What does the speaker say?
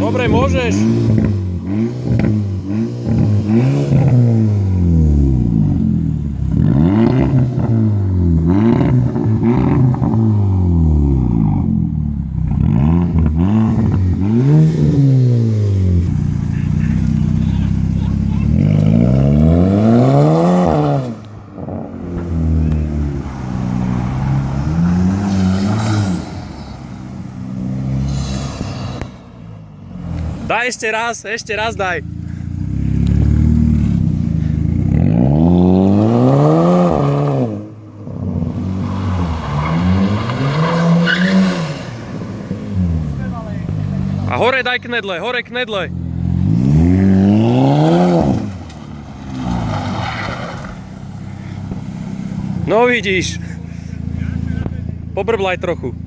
Dobre, môžeš. Daj ešte raz daj. A hore daj knedle, hore knedle. No vidíš. Pobrblaj trochu.